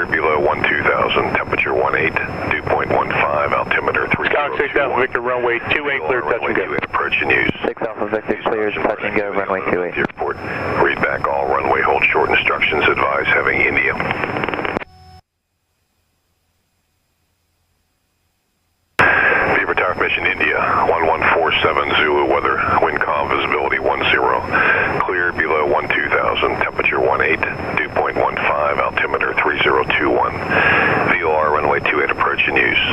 Clear below 12,000, temperature 18, dew point 15, altimeter 3021. Skyhawk 6 Alpha Victor, runway 28, clear touch and go. Approach and use. 6 Alpha Victor, clear touch and go, runway 28. Airport. Read back all runway hold short instructions. Advise having India. Beaver Tower Mission India, 1147 Zulu weather, wind calm, visibility 10. Clear below 12,000, temperature 18, dew point 15, altimeter 3021. VOR runway 28 approach and use.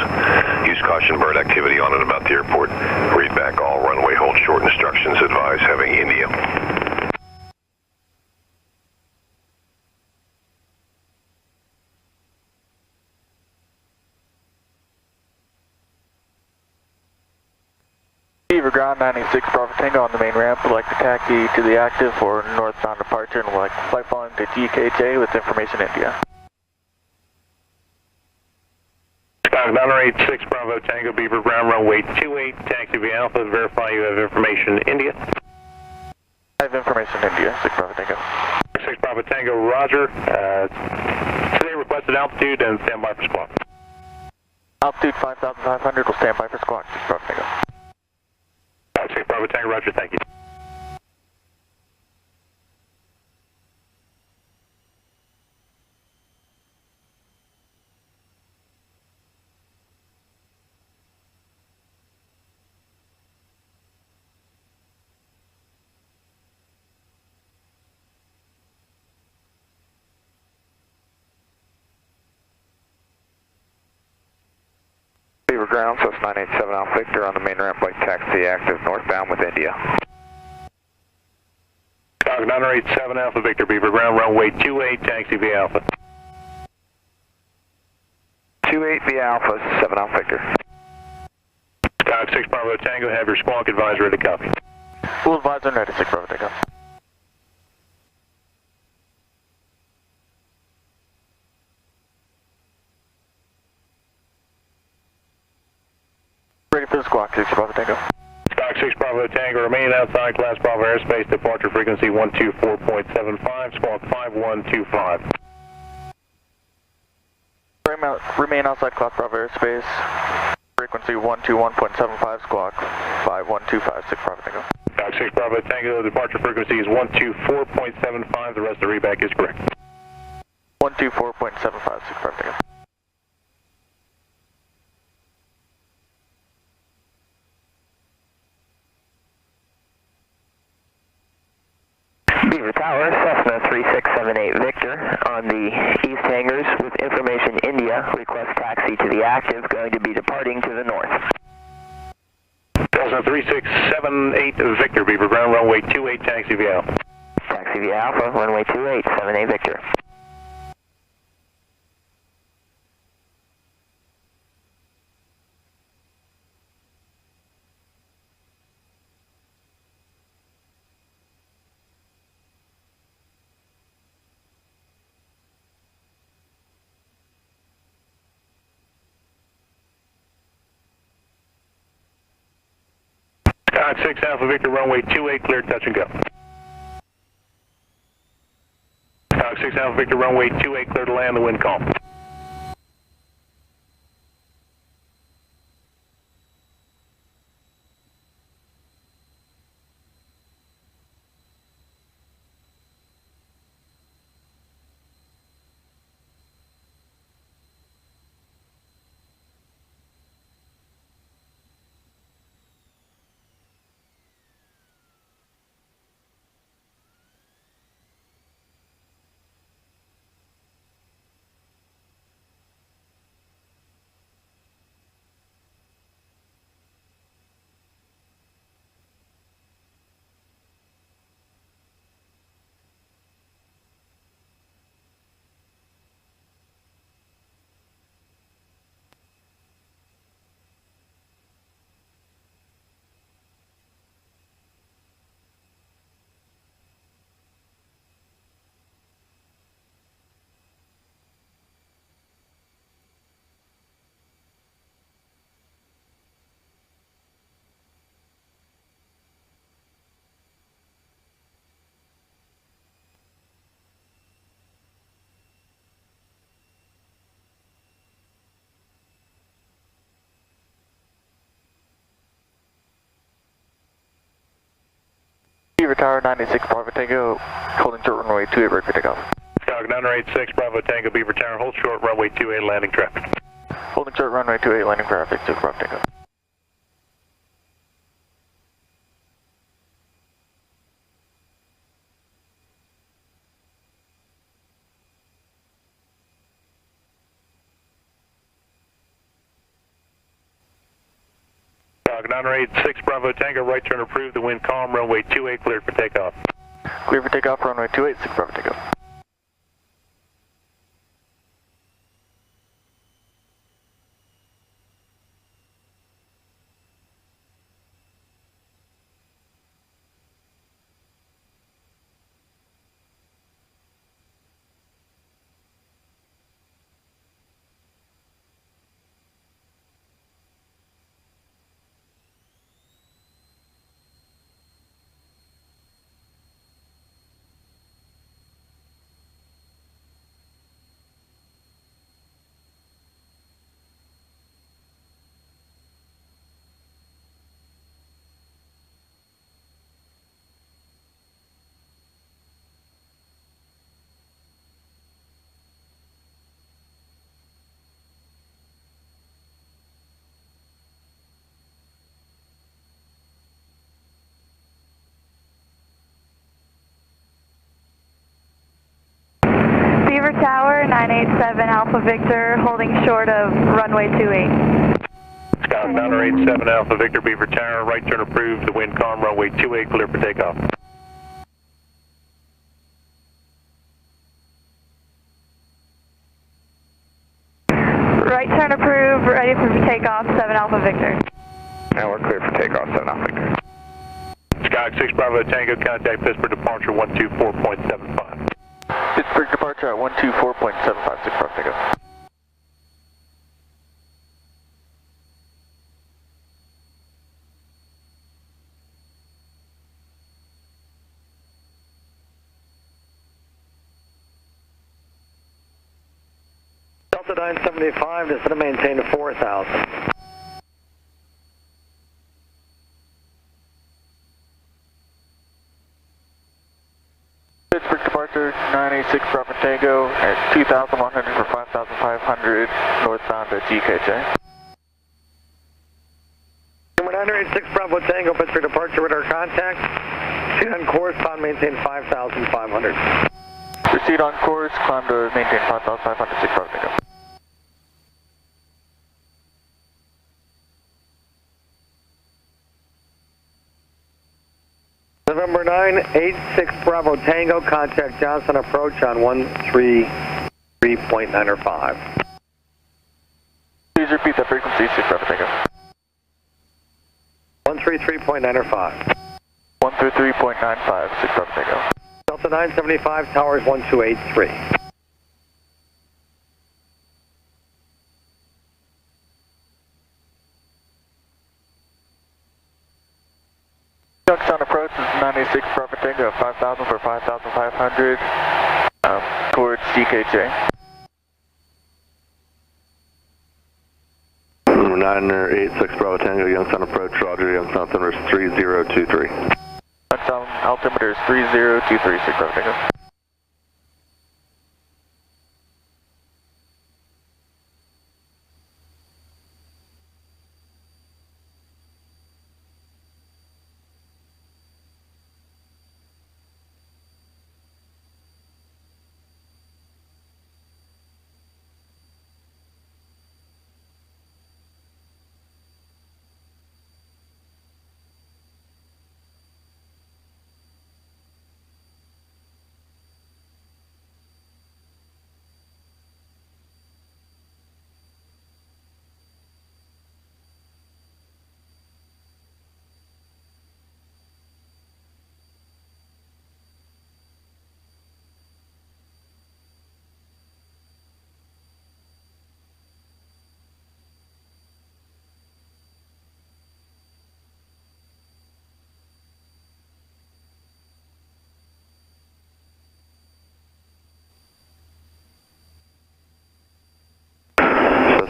Use caution bird activity on and about the airport. Read back all runway hold short instructions. Advise having India. Beaver ground 96 Bravo Tango on the main ramp. Would like to taxi to the active for northbound departure and would like to flight following to GKJ with information India. Skyhawk 986 Bravo Tango, Beaver ground runway 28, taxi via Alpha, verify you have information India. I have information India, 6 Bravo Tango. 6 Bravo Tango, roger. Today requested altitude and stand by for squawk. Altitude 5,500, will stand by for squawk, 6 Bravo Tango. 6 Bravo Tango, roger, thank you. Beaver ground, Cessna 987 Alpha Victor on the main ramp, like taxi active northbound with India. Skyhawk 987 Alpha Victor, Beaver ground runway 28, taxi via Alpha. 28 via Alpha, 7 Alpha Victor. Skyhawk 6 Bravo Tango, have your squawk advisor ready to copy. Full advisor ready, 6 Bravo Tango. Ready for the squawk, 6 Bravo Tango. Skyhawk 6 Bravo Tango, remaining outside Class Bravo airspace, departure frequency 124.75, squawk 5125. Remain outside Class Bravo airspace, frequency 121.75, squawk 5125, 6 Bravo Tango. Skyhawk 6 Bravo Tango, departure frequency is 124.75, the rest of the readback is correct. 124.75, 6 Bravo Tango. Beaver Tower, Cessna 3678 Victor on the east hangars with information India, request taxi to the active, going to be departing to the north. Cessna 3678 Victor, Beaver ground runway 28, taxi via Alpha. Taxi via Alpha, runway 28, 78 Victor. Skyhawk 6 Alpha Victor, runway 28, clear touch and go. Skyhawk 6 Alpha Victor, runway 28, clear to land, the wind calm. Beaver Tower, 986 Bravo Tango, holding short runway 28, ready for takeoff. Skywalker 986 Bravo Tango, Beaver Tower, hold short runway 28, landing traffic. Holding short runway 28, landing traffic, 6 Bravo Tango. Skywalker 986 Bravo Tango, right turn approved, the wind calm, runway 28, cleared for takeoff. Clear for takeoff, runway 28, 6 Bravo Tango. Beaver Tower, 987 Alpha Victor, holding short of runway 28. Skywalker 987 Alpha Victor, Beaver Tower, right turn approved, the wind calm, runway 28, clear for takeoff. Right turn approved, ready for takeoff, 7 Alpha Victor. Now we're clear for takeoff, 7 Alpha Victor. Skywalker 6 Bravo Tango, contact Pittsburgh departure 124.75. Pittsburgh departure at 124.75, 6 Bravo Tango. Delta 975, just to maintain 4,000. Pittsburgh departure, 986 Bravo Tango at 2,100 for 5,500, northbound at GKJ. Number 986 Bravo Tango, Pittsburgh departure with our contact. Proceed on course, climb maintain 5,500. Proceed on course, climb to maintain 5,500, 6 Bravo Tango. November 986 Bravo Tango, contact Johnson approach on 133.905. Please repeat that frequency, 6 Bravo Tango. 133.905. 133.95, 6 Bravo Tango. Delta 975, towers 1283. Junction approach is 986 Bravo Tango at 5,000 for 5,500 towards GKJ. Number 986 Bravo Tango, Youngstown approach, Roger, Youngstown altimeter is 3023. Youngstown altimeter is 3023, 6 Bravo Tango.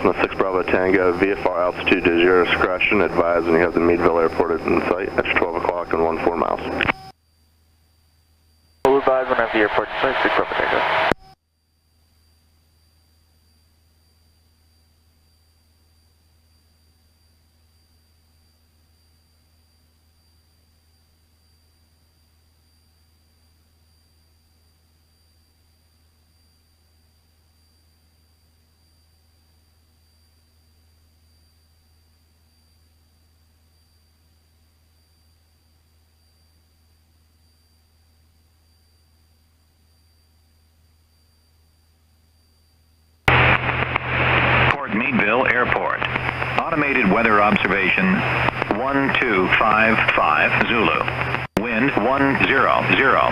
Cessna 6 Bravo Tango, VFR altitude is your discretion, advise when you have the Meadville Airport in sight. That's 12 o'clock and 14 miles. 7 at the airport inside 6 Bravo Tango. Meadville Airport. Automated weather observation 1255 Zulu. Wind 100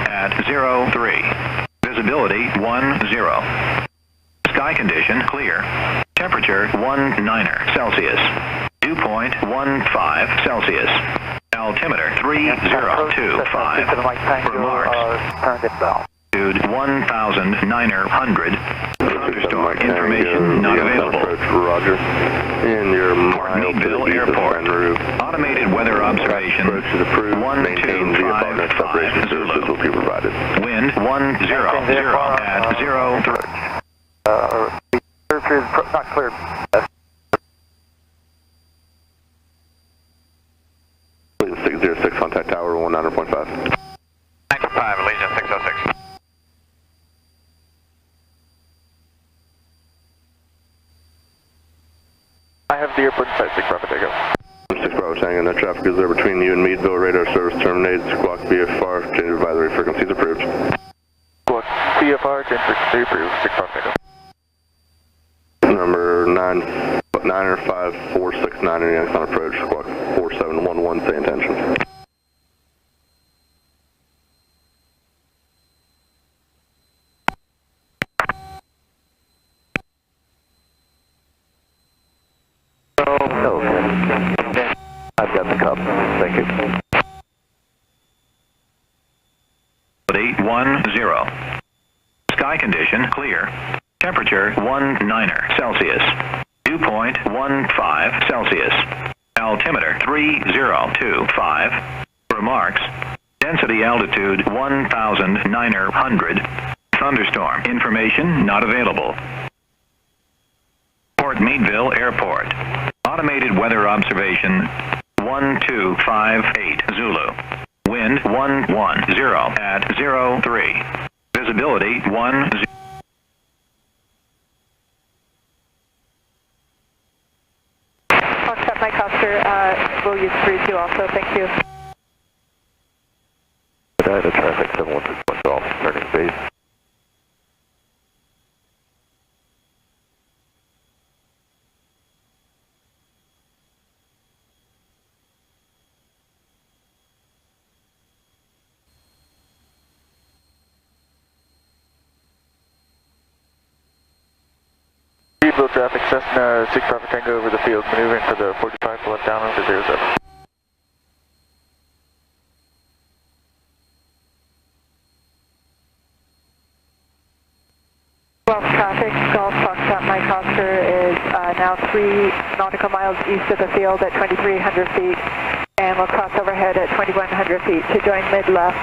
at 03. Visibility 10. Sky condition clear. Temperature 19 Celsius. Dew point 15 Celsius. Altimeter 3025. Remarks. Altitude 1900. Thunderstorm information not available. Roger. In your Meadville Airport. Automated weather observation 1255 Zulu. Wind 100 at 03. Not clear. Allegiant 606, contact tower 19.5. 95, Allegiant 606. I have the airport inside 6 Bravo Tango. 6 Bravo Tango, no traffic is there between you and Meadville. Radar service terminates. Squawk VFR, change advisory frequencies approved. Squawk VFR, change frequency approved, 6 Bravo Tango. Number 95469 in Youngstown approach, squawk 4711, say intention. Okay. I've got the cup. Thank you. 10. Sky condition clear. Temperature 19 Celsius. Dew point 15 Celsius. Altimeter 3025. Remarks. Density altitude 1900. Thunderstorm information not available. Port Meadville Airport. Automated weather observation 1258 Zulu. Wind 110 at 03. Visibility 10. Foxtrot Mike Oscar, we'll use 32 also, thank you. Data traffic 716 Golf, starting base. Meadville traffic, Cessna 6 Bravo Tango over the field, maneuvering for the 45 left down over 07. Golf traffic, Golf Foxtrot Mike Oscar is now 3 nautical miles east of the field at 2,300 feet, and we'll cross overhead at 2,100 feet to join mid-left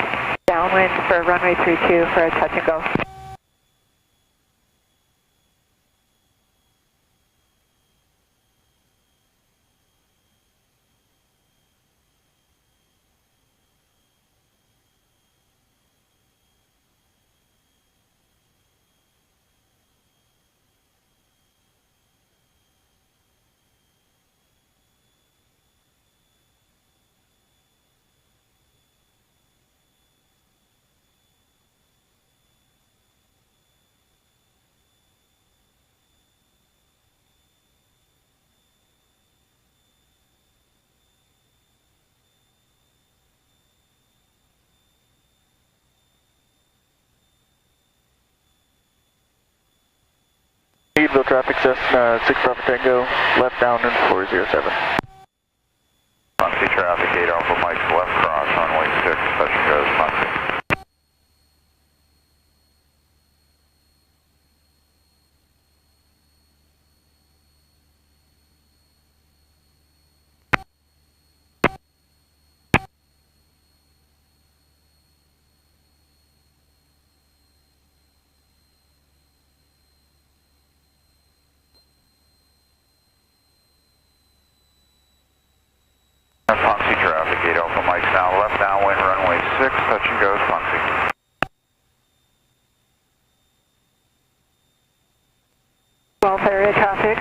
downwind for runway 32 for a touch and go. Meadville traffic, Cessna 6 Bravo Tango, left downwind 407. Moxie traffic, 8 Alpha Mike, left cross, runway 6, touch and goes, Moxie. Ponce traffic, 8 Alpha Mike's now left downwind runway 6, touch and goes Ponce. Gulf area traffic,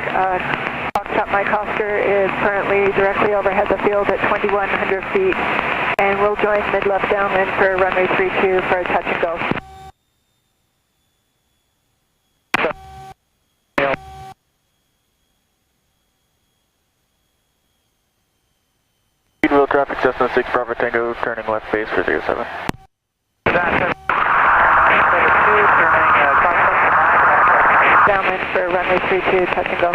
Foxtrot Mike Oscar is currently directly overhead the field at 2,100 feet, and we'll join mid-left downwind for runway 32 for a touch and go. Speedwheel traffic, Cessna 6 Bravo Tango, turning left base for 07. Downwind for runway 32, touch and go.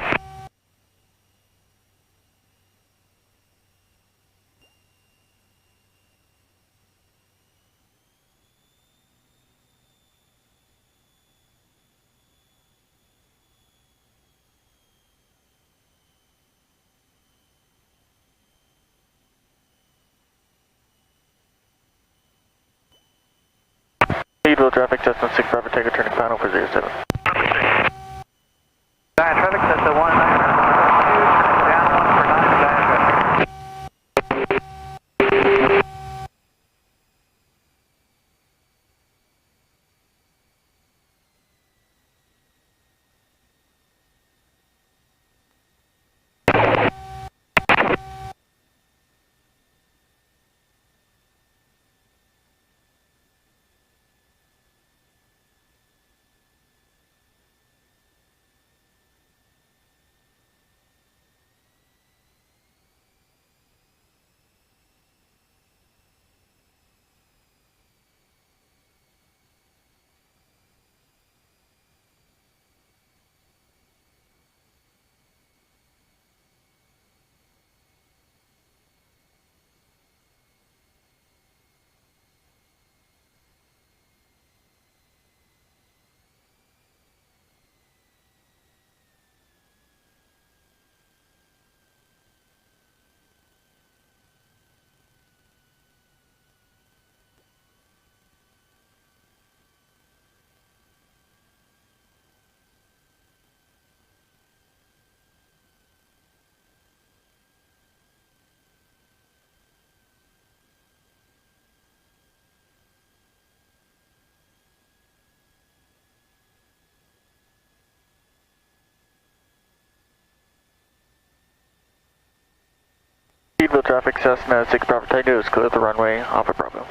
Speedwheel traffic, Cessna 6 Bravo Tango, turning final for 07. Traffic, Cessna 19, down 1 for 9, traffic. Speedwheel traffic, Cessna 6 Bravo Tango is clear of the runway, Alpha Bravo.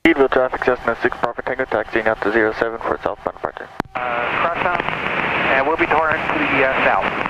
Speedwheel traffic, Cessna 6 Bravo Tango, taxiing out to 07 for southbound departure. Cross and we'll be touring to the south.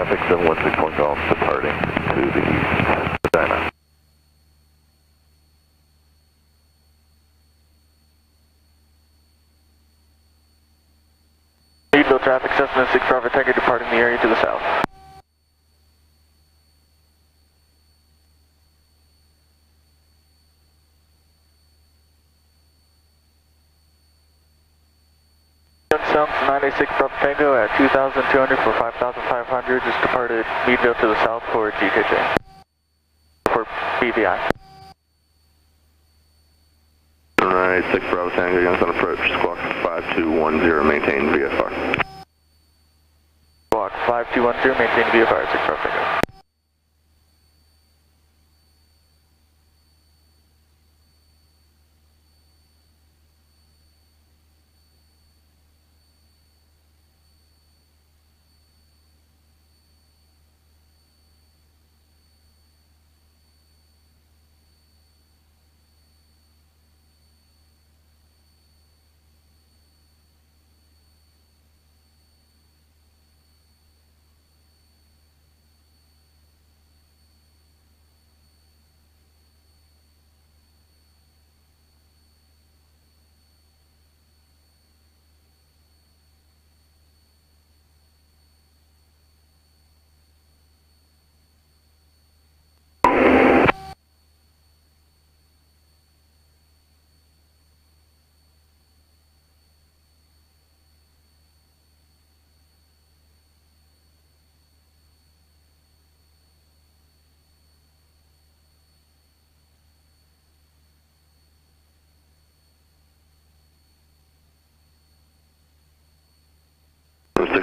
traffic 716 Golf departing to the east, Cessna. Meadville traffic, Cessna 6 Bravo Tango departing the area to the south. Youngstown 986 Bravo Tango at 2,200 for 5,500, just departed Meadville to the south for GKJ. For BVI. 986 Bravo Tango, Youngstown approach, squawk 5210, maintain VFR. Squawk 5210, maintain VFR, 6 Bravo Tango.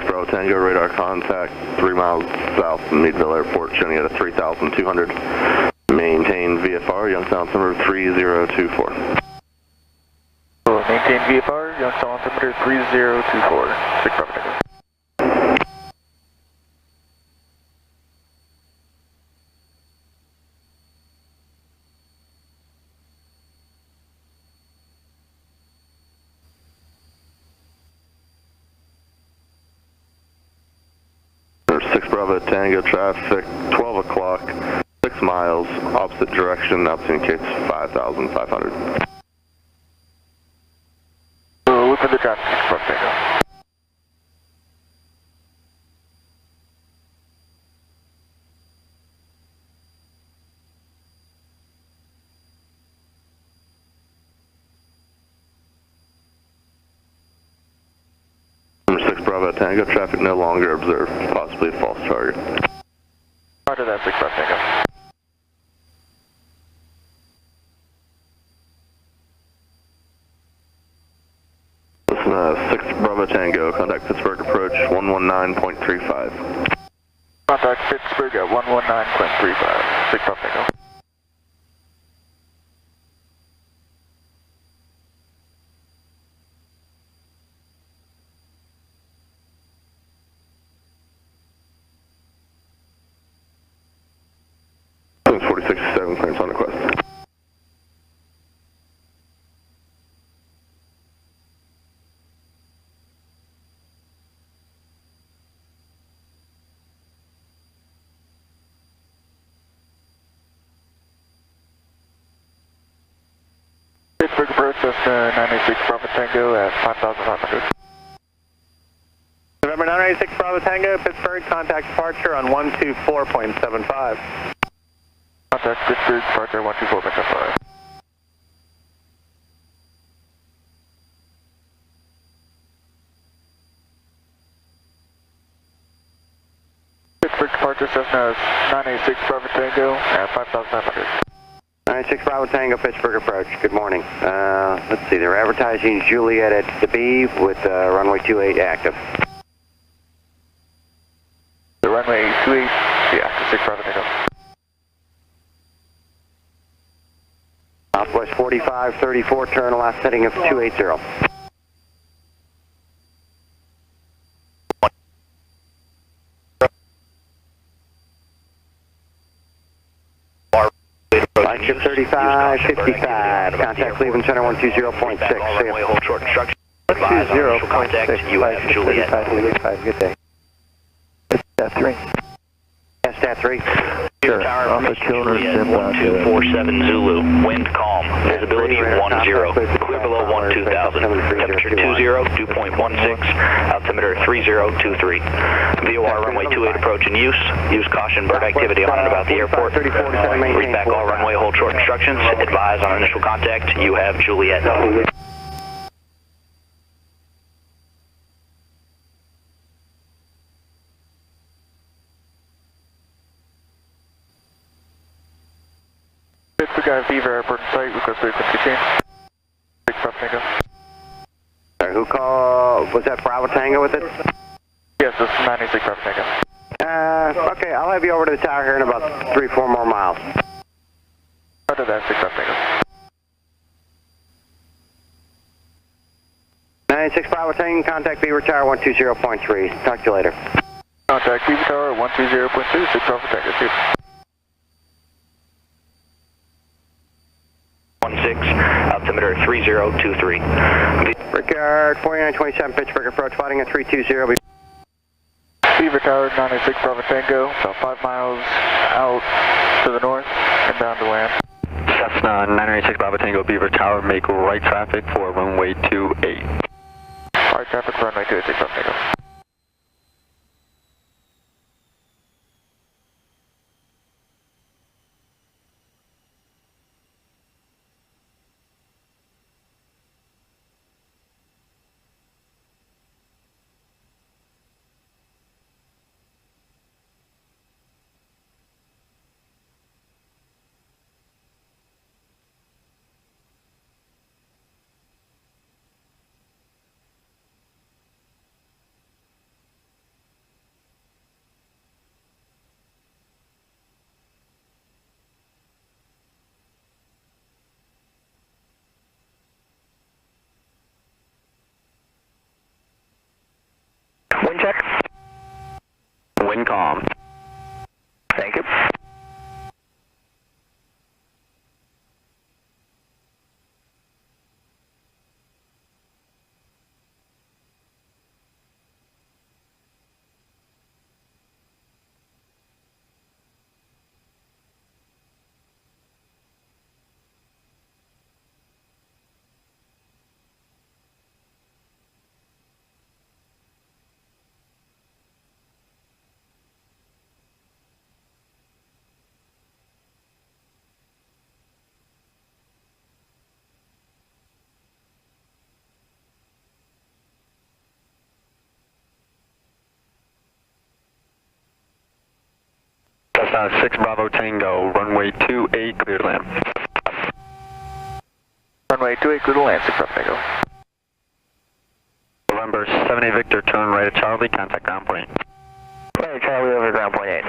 Bravo Tango, radar contact 3 miles south of Meadville Airport, showing at a 3,200. Maintain VFR, Youngstown altimeter 3024. Maintain VFR, Youngstown altimeter 3024. 6 Bravo Tango. Bravo Tango traffic, 12 o'clock, 6 miles, opposite direction, altitude indicates 5,500. Look for the traffic, 6 Bravo Tango. Number 6 Bravo Tango, traffic no longer observed, possibly a false target. Roger that, 6 Bravo Tango. Listen, 6 Bravo Tango, contact Pittsburgh approach 119.35. Contact Pittsburgh at 119.35. 6 Bravo Tango. Clearance on request. Pittsburgh approach, Cessna 986 Bravo Tango at 5,500. November 986 Bravo Tango, Pittsburgh, contact departure on 124.75. Contact Pittsburgh, departure 124.75. Pittsburgh departure, Cessna 986 Bravo Tango at 5,500. 986 Bravo Tango, Pittsburgh approach. Good morning. Let's see, they're advertising Juliet at DeBee with runway 28 active. The runway 28, yeah, 6 Bravo Tango. Southwest 4534, turn last heading of 280. Flagship 3555, contact Cleveland Center 120.6. 120.6, Juliet. 3555, good day. 3. at 3. Sure. Alpha Killer, step out. 1247 Zulu. Wind calm. Visibility 10. Clear below 12,000. Temperature 20, dew point 16. Altimeter 3023. VOR runway 28 approach in use. Use caution bird activity on and about the airport. Read back all runway hold short instructions. Advise on initial contact. You have Juliet. We got Beaver Airport in sight, request frequency change. 6 Bravo Tango. Sorry, who called? Was that Bravo Tango with it? Yes, this is 96 Bravo Tango. Okay, I'll have you over to the tower here in about 3-4 more miles. Roger that, 6 Bravo Tango. 96 Bravo Tango, contact Beaver Tower 120.3. Talk to you later. Contact Beaver Tower 120.2, 6 Bravo Tango. 16, altimeter 3023. Brickyard 4927 Pittsburgh approach, fighting at 320. Beaver Tower 96 Bravo Tango, about 5 miles out to the north and down to land. Cessna 996 Bravo Tango, Beaver Tower, make right traffic for runway 28. Right traffic for runway 28, Bravo Tango. Wind check. Wind calm. Thank you. Cessna 6 Bravo Tango, runway 28, clear to land. Runway 28, clear to land, 6 Bravo Tango. November 78 Victor, turn right at Charlie, contact ground point. Right, Charlie over ground point 8.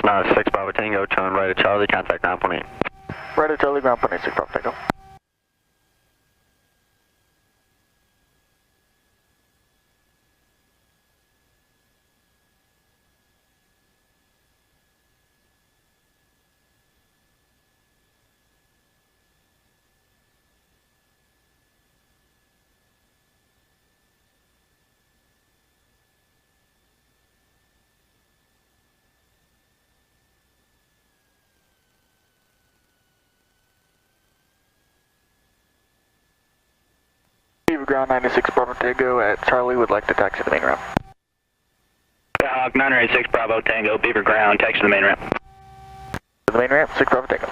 6 Bravo Tango, turn right at Charlie, contact ground point 8. Right at Charlie, ground point 8, 6 Bravo Tango. Beaver ground 96 Bravo Tango at Charlie would like to taxi the main ramp. Hawk 986 Bravo Tango, Beaver ground, taxi to the main ramp. The main ramp, 6 Bravo Tango.